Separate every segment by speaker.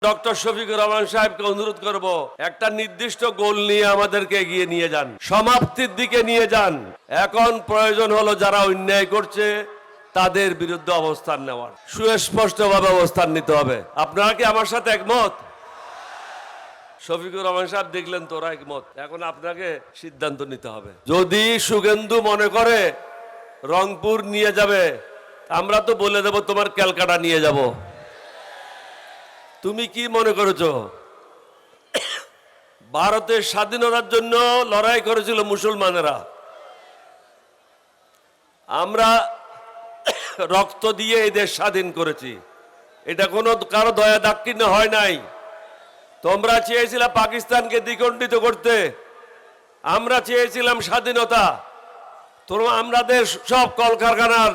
Speaker 1: Doctor Shafiqur Rahman সাহেবকে অনুরোধ করব একটা নির্দিষ্ট গোল নিয়ে আমাদেরকে এগিয়ে নিয়ে যান, সমাপ্তির দিকে নিয়ে যান। এখন প্রয়োজন হলো যারা অন্যায় করছে তাদের বিরুদ্ধে অবস্থান নেওয়ার, সুস্পষ্টভাবে অবস্থান নিতে হবে। আপনারা কি আমার সাথে একমত? শফিকুর রহমান সাহেব দেখলেন তোরা একমত, এখন আপনাকে সিদ্ধান্ত নিতে হবে। যদি সুগেন্দু মনে করে রংপুর নিয়ে যাবে, আমরা তো বলে দেব তোমার ক্যালকাটা নিয়ে যাব। তুমি কি মনে করেছো? ভারতের স্বাধীনতার জন্য লড়াই করেছিল মুসলমানেরা, আমরা রক্ত দিয়ে এই দেশ স্বাধীন করেছি। এটা কোনো কারো দয়া দাক্ষিণ্য হয় নাই। তোমরা চেয়েছিলে পাকিস্তানকে দ্বিখণ্ডিত করতে, আমরা চেয়েছিলাম স্বাধীনতা। তোমরা আমাদের সব কলকারখানার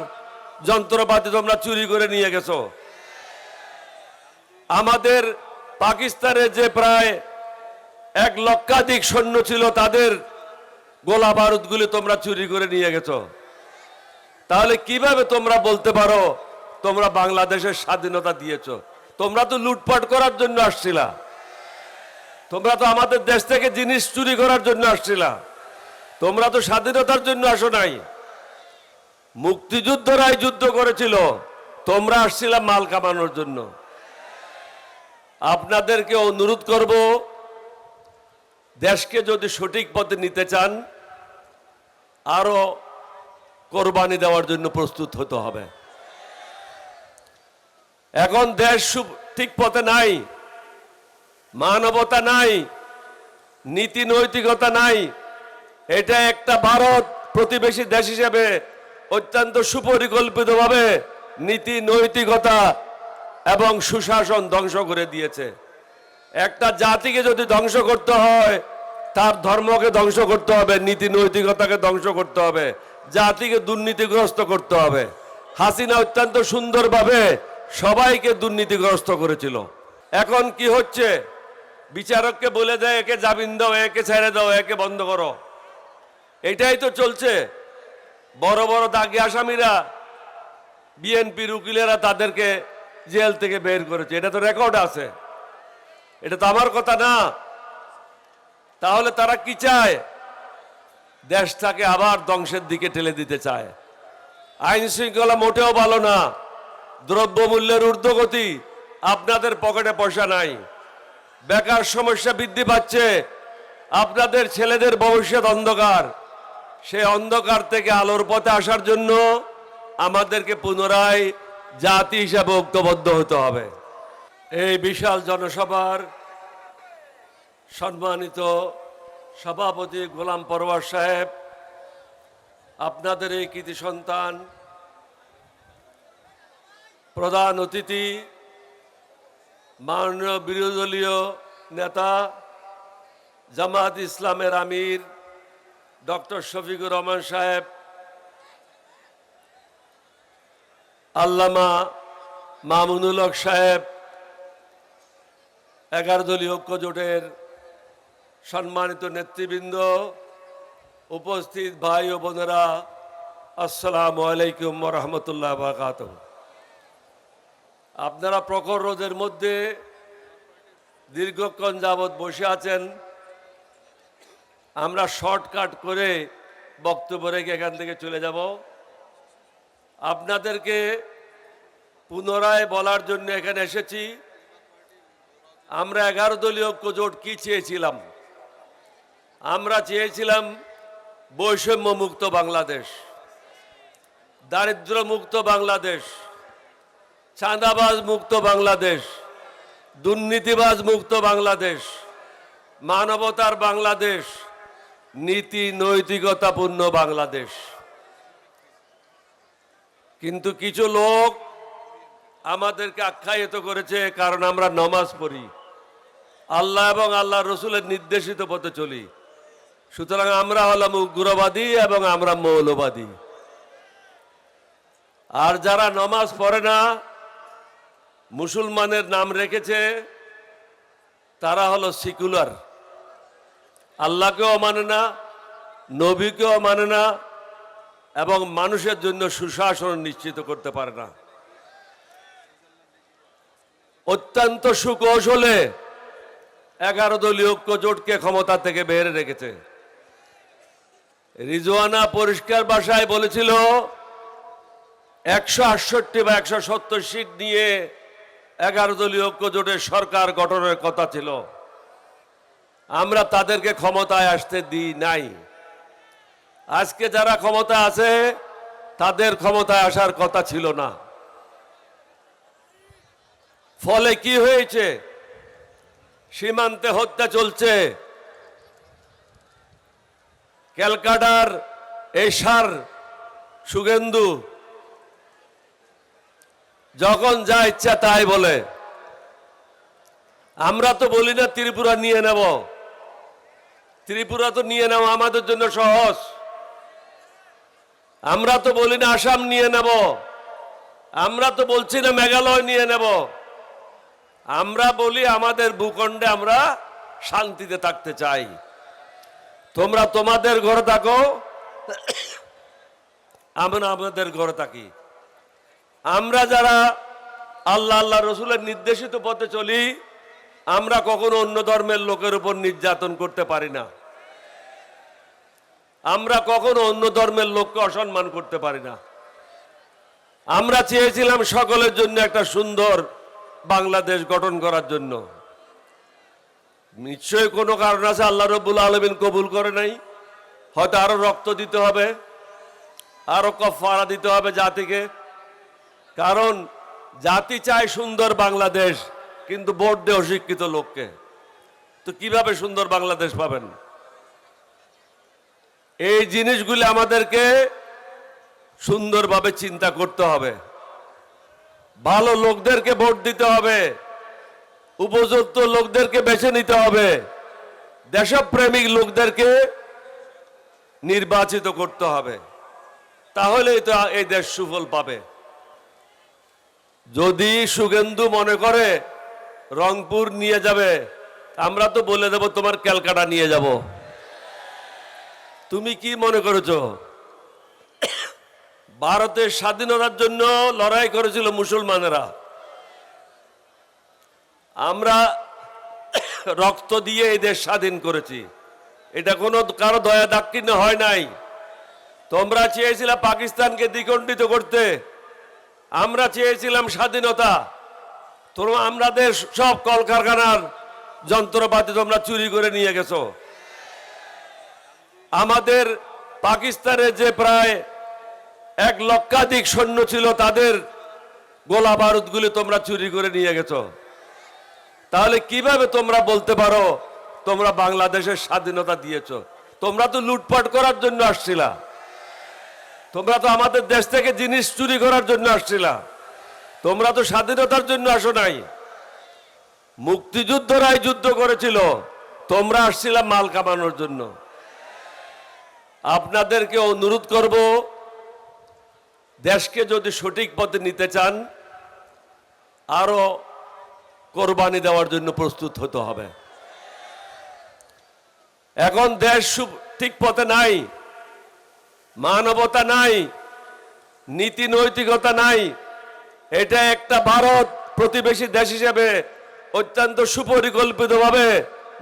Speaker 1: যন্ত্রপাতি তোমরা চুরি করে নিয়ে গেছো। আমাদের পাকিস্তানে যে প্রায় 1 লক্ষাধিক সৈন্য ছিল, তাদের গোলা বারুদগুলি তোমরা চুরি করে নিয়ে গেছো। তাহলে কিভাবে তোমরা বলতে পারো তোমরা বাংলাদেশের স্বাধীনতা দিয়েছো? তোমরা তো লুটপাট করার জন্য আসছিলা, তোমরা তো আমাদের দেশ থেকে জিনিস চুরি করার জন্য আসছিলা, তোমরা তো স্বাধীনতার জন্য আসো নাই। মুক্তিযুদ্ধরাই যুদ্ধ করেছিল, তোমরা আসছিলা মাল কামানোর জন্য। আপনাদেরকে অনুরোধ করব, দেশকে যদি সঠিক পথে নিতে চান, আরো কোরবানি দেওয়ার জন্য প্রস্তুত হতে হবে। এখন দেশ ঠিক পথে নাই, মানবতা নাই, নীতি নৈতিকতা নাই। এটা একটা ভারত প্রতিবেশী দেশ হিসেবে অত্যন্ত সুপরিকল্পিতভাবে নীতি নৈতিকতা এবং সুশাসন ধ্বংস করে দিয়েছে। একটা জাতিকে যদি ধ্বংস করতে হয়, তার ধর্মকে ধ্বংস করতে হবে, নীতি নৈতিকতাকে ধ্বংস করতে হবে, জাতিকে দুর্নীতিগ্রস্ত করতে হবে। হাসিনা অত্যন্ত সুন্দরভাবে সবাইকে দুর্নীতিগ্রস্ত করেছিল। এখন কি হচ্ছে? বিচারককে বলে দেয় একে জামিন দাও, একে ছেড়ে দাও, একে বন্ধ করো। এটাই তো চলছে। বড় বড় দাগি আসামিরা, বিএনপির উকিলেরা তাদেরকে জেল থেকে বের করেছে। এটা তো রেকর্ড আছে, এটা তো আমার কথা না। তাহলে তারা কি চায়? দেশটাকে আবার ধ্বংসের দিকে ঠেলে দিতে চায়। আইন শৃঙ্খলা মোটেও ভালো না, দ্রব্যমূল্যের ঊর্ধ্বগতি, আপনাদের পকেটে পয়সা নাই, বেকার সমস্যা বৃদ্ধি পাচ্ছে, আপনাদের ছেলেদের ভবিষ্যৎ অন্ধকার। সেই অন্ধকার থেকে আলোর পথে আসার জন্য আমাদেরকে পুনরায় জাতি হিসাবে ঐক্যবদ্ধ হতে হবে। এই বিশাল জনসভার সম্মানিত সভাপতি গোলাম পরওয়ার সাহেব, আপনাদের এই কৃতি সন্তান, প্রধান অতিথি মাননীয় বিরোধী দলীয় নেতা জামাত ইসলামের আমির ডক্টর শফিকুর রহমান সাহেব, আল্লামা মামুনুল হক সাহেব, 11 দলীয় ঐক্য জোটের সম্মানিত নেতৃবৃন্দ, উপস্থিত ভাই ও বোনেরা, আসসালামু আলাইকুম ওয়া রাহমাতুল্লাহি ওয়া বারাকাতুহু। আপনারা প্রখর রোদের মধ্যে দীর্ঘক্ষণ যাবৎ বসে আছেন। আমরা শর্টকাট করে বক্তব্য রেখে এখান থেকে চলে যাব। আপনাদেরকে পুনরায় বলার জন্য এখানে এসেছি, আমরা 11 দলীয় ঐক্য জোট কি চেয়েছিলাম? আমরা চেয়েছিলাম বৈষম্য মুক্ত বাংলাদেশ, দারিদ্র মুক্ত বাংলাদেশ, চাঁদাবাজ মুক্ত বাংলাদেশ, দুর্নীতিবাজ মুক্ত বাংলাদেশ, মানবতার বাংলাদেশ, নীতি নৈতিকতাপূর্ণ বাংলাদেশ। কিন্তু কিছু লোক আমাদেরকে আখ্যায়িত করেছে, কারণ আমরা নামাজ পড়ি, আল্লাহ এবং আল্লাহ রসুলের নির্দেশিত পথে চলি, সুতরাং আমরা হলাম উগ্রবাদী এবং আমরা মৌলবাদী। আর যারা নামাজ পড়ে না, মুসলমানের নাম রেখেছে, তারা হলো সেকুলার, আল্লাহকেও মানে না, নবীকেও মানে না, এবং মানুষের জন্য সুশাসন নিশ্চিত করতে পারে না। অত্যন্ত সুকৌশলে 11 দলীয় ঐক্য জোটকে ক্ষমতা থেকে বের রেখেছে। রিজওয়ানা পরিষ্কার ভাষায় বলেছিল 168 বা 170 সিট নিয়ে 11 দলীয় ঐক্য জোটের সরকার গঠনের কথা ছিল। আমরা তাদেরকে ক্ষমতায় আসতে দিই নাই। আজকে যারা ক্ষমতা আছে তাদের ক্ষমতায় আসার কথা ছিল না। ফলে কি হয়েছে? সীমান্তে হত্যা চলছে। ক্যালকাটার এই সার শুভেন্দু যখন যা ইচ্ছা তাই বলে। আমরা তো বলি না ত্রিপুরা নিয়ে নেব। ত্রিপুরা তো নিয়ে নেওয়া আমাদের জন্য সহজ। আমরা তো বলি না আসাম নিয়ে নেব। আমরা তো বলছি না মেঘালয় নিয়ে নেব। আমরা বলি আমাদের ভূখণ্ডে আমরা শান্তিতে থাকতে চাই। তোমরা তোমাদের ঘরে থাকো, আমরা আমাদের ঘরে থাকি। আমরা যারা আল্লাহ আল্লাহ রসুলের নির্দেশিত পথে চলি, আমরা কখনো অন্য ধর্মের লোকের উপর নির্যাতন করতে পারি না। আমরা কখনো অন্য ধর্মের লোককে অসম্মান করতে পারি না। আমরা চেয়েছিলাম সকলের জন্য একটা সুন্দর বাংলাদেশ গঠন করার জন্য। নিশ্চয়ই কোনো কারণ আছে, আল্লাহ রাব্বুল আলামিন কবুল করে নাই। হয়তো আরো রক্ত দিতে হবে, আরো কাফারা দিতে হবে জাতিকে। কারণ জাতি চায় সুন্দর বাংলাদেশ, কিন্তু ভোট দেয় অশিক্ষিত লোককে। তো কিভাবে সুন্দর বাংলাদেশ পাবেন? এই জিনিসগুলি আমাদেরকে সুন্দরভাবে চিন্তা করতে হবে। ভালো লোকদেরকে ভোট দিতে হবে, উপযুক্ত লোকদেরকে বেছে নিতে হবে, দেশপ্রেমিক লোকদেরকে নির্বাচিত করতে হবে। তাহলেই তো এই দেশ সুফল পাবে। যদি শুভেন্দু মনে করে রংপুর নিয়ে যাবে, আমরা তো বলে দেব তোমার ক্যালকাটা নিয়ে যাব। তুমি কি মনে করেছো? ভারতের স্বাধীনতার জন্য লড়াই করেছিল মুসলমানেরা। আমরা রক্ত দিয়ে এই দেশ স্বাধীন করেছি। এটা কোনো কারো দয়া দাক্ষিণ্য হয় নাই। তোমরা চেয়েছিলে পাকিস্তানকে দ্বিখণ্ডিত করতে, আমরা চেয়েছিলাম স্বাধীনতা। তোমরা আমাদের সব কলকারখানার যন্ত্রপাতি তোমরা চুরি করে নিয়ে গেছো। আমাদের পাকিস্তানের যে প্রায় 1 লক্ষাধিক সৈন্য ছিল, তাদের গোলা বারুদগুলি তোমরা চুরি করে নিয়ে গেছো। তাহলে কিভাবে তোমরা বলতে পারো তোমরা বাংলাদেশের স্বাধীনতা দিয়েছো? তোমরা তো লুটপাট করার জন্য আসছিলা। তোমরা তো আমাদের দেশ থেকে জিনিস চুরি করার জন্য আসছিলা। তোমরা তো স্বাধীনতার জন্য আসো নাই। মুক্তিযুদ্ধরাই যুদ্ধ করেছিল, তোমরা আসছিলা মাল কামানোর জন্য। আপনাদেরকে অনুরোধ করব, দেশকে যদি সঠিক পথে নিতে চান, আরো কোরবানি দেওয়ার জন্য প্রস্তুত হতে হবে। এখন দেশ ঠিক পথে নাই, মানবতা নাই, নীতি নৈতিকতা নাই। এটা একটা ভারত প্রতিবেশী দেশ হিসেবে অত্যন্ত সুপরিকল্পিতভাবে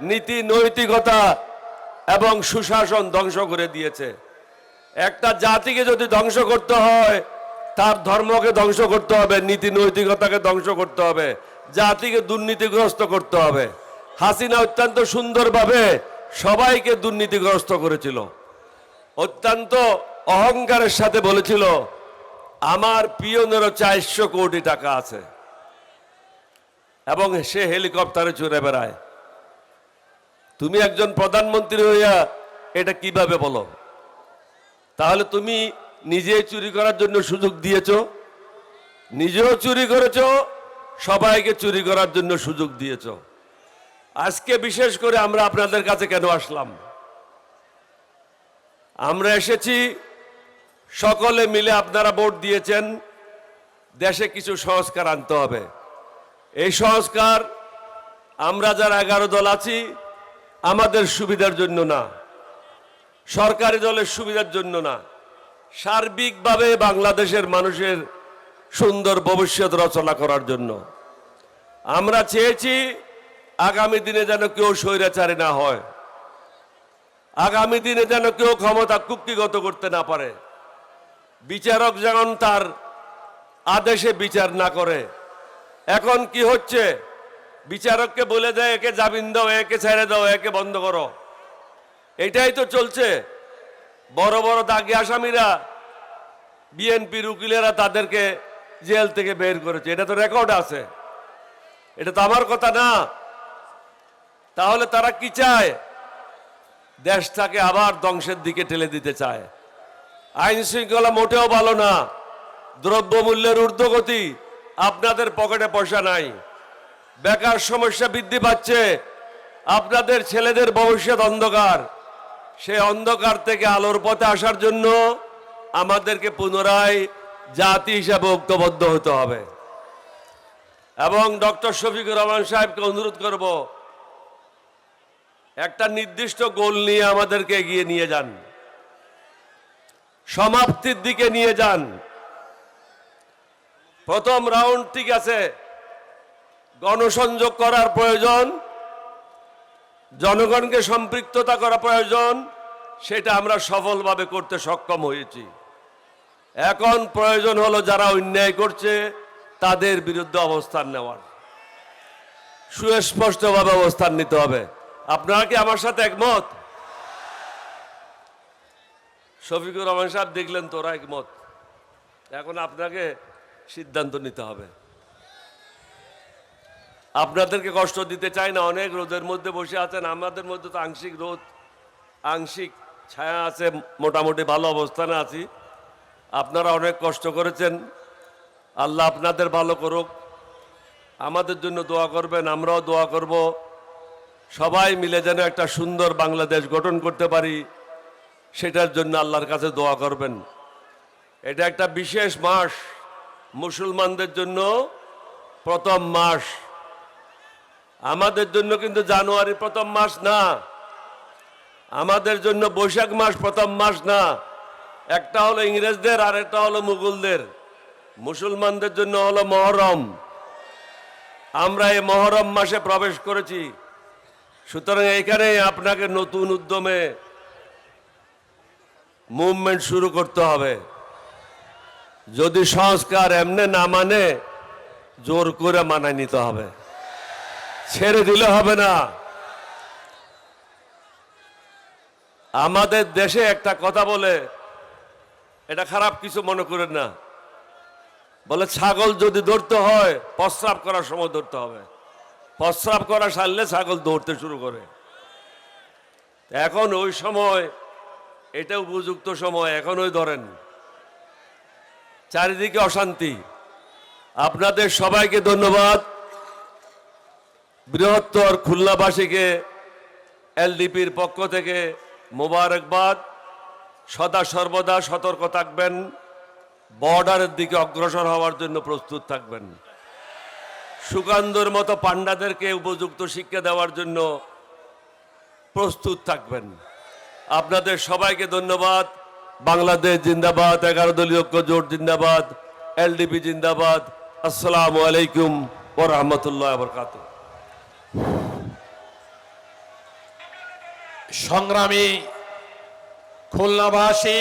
Speaker 1: নীতি নৈতিকতা এবং সুশাসন ধ্বংস করে দিয়েছে। একটা জাতিকে যদি ধ্বংস করতে হয়, তার ধর্মকে ধ্বংস করতে হবে, নীতি নৈতিকতাকে ধ্বংস করতে হবে, জাতিকে দুর্নীতিগ্রস্ত করতে হবে। হাসিনা অত্যন্ত সুন্দরভাবে সবাইকে দুর্নীতিগ্রস্ত করেছিল। অত্যন্ত অহংকারের সাথে বলেছিল আমার পিয়নেরও 400 কোটি টাকা আছে, এবং সে হেলিকপ্টারে চড়ে বেড়ায়। তুমি একজন প্রধানমন্ত্রী হইয়া এটা কিভাবে বলো? তাহলে তুমি নিজে চুরি করার জন্য সুযোগ দিয়েছো, নিজেও চুরি করেছো, সবাইকে চুরি করার জন্য সুযোগ দিয়েছো। আজকে বিশেষ করে আমরা আপনাদের কাছে কেন আসলাম? আমরা এসেছি সকলে মিলে, আপনারা ভোট দিয়েছেন, দেশে কিছু সংস্কার আনতে হবে। এই সংস্কার আমরা যারা 11 দল আছি আমাদের সুবিধার জন্য না, সরকারি দলের সুবিধার জন্য না, সার্বিকভাবে বাংলাদেশের মানুষের সুন্দর ভবিষ্যৎ রচনা করার জন্য। আমরা চেয়েছি আগামী দিনে যেন কেউ স্বৈরাচারী না হয়, আগামী দিনে যেন কেউ ক্ষমতা কুক্ষিগত করতে না পারে, বিচারক যেমন তার আদেশে বিচার না করে। এখন কি হচ্ছে, বিচারককে বলে দেয় একে জামিন দাও, একে ছেড়ে দাও, একে বন্ধ করো। এটাই তো চলছে। বড় বড় দাগি আসামিরা বিএনপির উকিলেরা তাদেরকে জেল থেকে বের করেছে, এটা তো রেকর্ড আছে, এটা তো আমার কথা না। তাহলে তারা কি চায়? দেশটাকে আবার ধ্বংসের দিকে ঠেলে দিতে চায়। আইন শৃঙ্খলা মোটেও ভালো না, দ্রব্যমূল্যের ঊর্ধ্বগতি, আপনাদের পকেটে পয়সা নাই, বেকার সমস্যা বৃদ্ধি পাচ্ছে, আপনাদের ছেলেদের ভবিষ্যৎ অন্ধকার। সেই অন্ধকার থেকে আলোর পথে আসার জন্য আমাদেরকে পুনরায় জাতি হিসাবে ঐক্যবদ্ধ হতে হবে। এবং ডক্টর শফিকুর রহমান সাহেবকে অনুরোধ করব, একটা নির্দিষ্ট গোল নিয়ে আমাদেরকে এগিয়ে নিয়ে যান, সমাপ্তির দিকে নিয়ে যান। প্রথম রাউন্ড ঠিক আছে, গণসংযোগ করার প্রয়োজন, জনগণকে সম্পৃক্ততা করা প্রয়োজন, সেটা আমরা সফলভাবে করতে সক্ষম হয়েছি। এখন প্রয়োজন হলো যারা অন্যায় করছে তাদের বিরুদ্ধে অবস্থান নেওয়ার, সুস্পষ্টভাবে অবস্থান নিতে হবে। আপনারা কি আমার সাথে একমত? শফিকুর রহমান সাহেব দেখলেন তোরা একমত, এখন আপনাকে সিদ্ধান্ত নিতে হবে। আপনাদেরকে কষ্ট দিতে চাই না, অনেক রোদের মধ্যে বসে আছেন, আমাদের মধ্যে তো আংশিক রোদ আংশিক ছায়া আছে, মোটামুটি ভালো অবস্থানে আছি। আপনারা অনেক কষ্ট করেছেন, আল্লাহ আপনাদের ভালো করুক। আমাদের জন্য দোয়া করবেন, আমরাও দোয়া করব, সবাই মিলে যেন একটা সুন্দর বাংলাদেশ গঠন করতে পারি, সেটার জন্য আল্লাহর কাছে দোয়া করবেন। এটা একটা বিশেষ মাস, মুসলমানদের জন্য প্রথম মাস। আমাদের জন্য কিন্তু জানুয়ারি প্রথম মাস না, আমাদের জন্য বৈশাখ মাস প্রথম মাস না। একটা হলো ইংরেজদের আর একটা হলো মুঘলদের। মুসলমানদের জন্য হলো মহরম। আমরা এই মহরম মাসে প্রবেশ করেছি, সুতরাং এখানে আপনাকে নতুন উদ্যমে মুভমেন্ট শুরু করতে হবে। যদি সংস্কার এমনি না মানে, জোর করে মানায় নিতে হবে, ছেড়ে দিলে হবে না। আমাদের দেশে একটা কথা বলে, এটা খারাপ কিছু মনে করেন না, বলে ছাগল যদি ধরতে হয় প্রস্রাব করার সময় ধরতে হবে, প্রস্রাব করা সারলে ছাগল দৌড়তে শুরু করে। এখন ওই সময়, এটা উপযুক্ত সময়, এখন ওই ধরেন। চারিদিকে অশান্তি। আপনাদের সবাইকে ধন্যবাদ। বৃহত্তর খুলনাবাসীকে এলডিপির পক্ষ থেকে মোবারকবাদ। সদা সর্বদা সতর্ক থাকবেন, বর্ডারের দিকে অগ্রসর হওয়ার জন্য প্রস্তুত থাকবেন। সুকান্তর মতো পান্ডাদেরকে উপযুক্ত শিক্ষা দেওয়ার জন্য প্রস্তুত থাকবেন। আপনাদের সবাইকে ধন্যবাদ। বাংলাদেশ জিন্দাবাদ, 11 দলীয় ঐক্য জোট জিন্দাবাদ, এলডিপি জিন্দাবাদ। আসসালামু আলাইকুম ওয়া রাহমাতুল্লাহি ওয়া বারাকাতুহু।
Speaker 2: সংগ্রামী খুলনাবাসী,